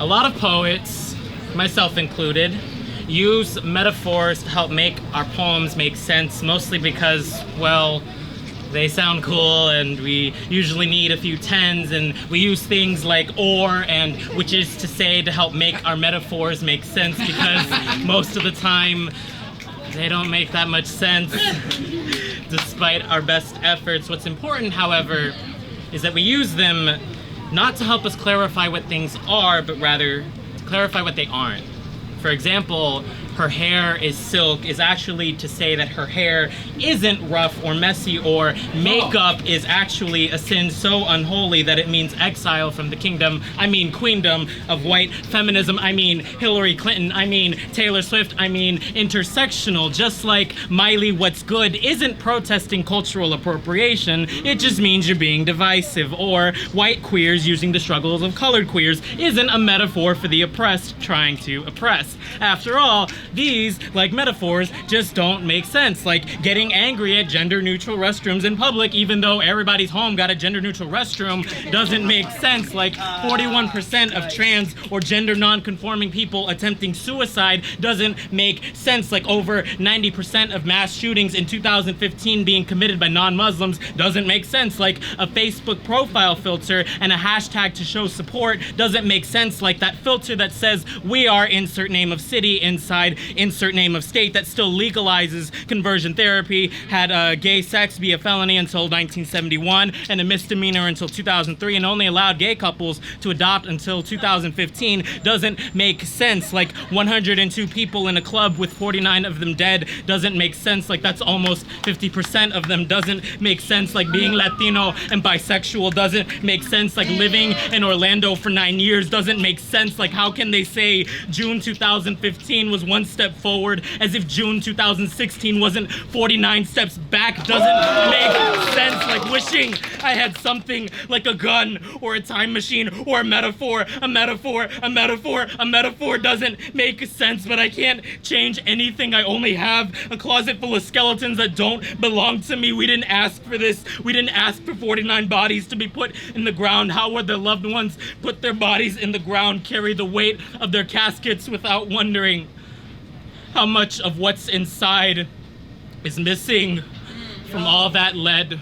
A lot of poets, myself included, use metaphors to help make our poems make sense, mostly because, well, they sound cool and we usually need a few tens, and we use things like or and, which is to say to help make our metaphors make sense, because most of the time they don't make that much sense despite our best efforts. What's important, however, is that we use them not to help us clarify what things are, but rather to clarify what they aren't. For example, her hair is silk is actually to say that her hair isn't rough or messy, or makeup is actually a sin so unholy that it means exile from the kingdom, I mean queendom of white feminism, I mean Hillary Clinton, I mean Taylor Swift, I mean intersectional. Just like Miley What's Good isn't protesting cultural appropriation, it just means you're being divisive. Or white queers using the struggles of colored queers isn't a metaphor for the oppressed trying to oppress. After all, these, like metaphors, just don't make sense. Like getting angry at gender-neutral restrooms in public, even though everybody's home got a gender-neutral restroom, doesn't make sense. Like 41% of trans or gender non-conforming people attempting suicide doesn't make sense. Like over 90% of mass shootings in 2015 being committed by non-Muslims doesn't make sense. Like a Facebook profile filter and a hashtag to show support doesn't make sense. Like that filter that says we are insert name of city inside insert name of state that still legalizes conversion therapy, had gay sex be a felony until 1971 and a misdemeanor until 2003, and only allowed gay couples to adopt until 2015 doesn't make sense. Like 102 people in a club with 49 of them dead doesn't make sense. Like that's almost 50% of them doesn't make sense. Like being Latino and bisexual doesn't make sense. Like living in Orlando for 9 years doesn't make sense. Like how can they say June 2015 was one step forward as if June 2016 wasn't 49 steps back? Doesn't make sense. Like wishing I had something like a gun or a time machine or a metaphor. A metaphor doesn't make sense, but I can't change anything. I only have a closet full of skeletons that don't belong to me. We didn't ask for this. We didn't ask for 49 bodies to be put in the ground. How would their loved ones put their bodies in the ground, carry the weight of their caskets without wondering how much of what's inside is missing from all that lead?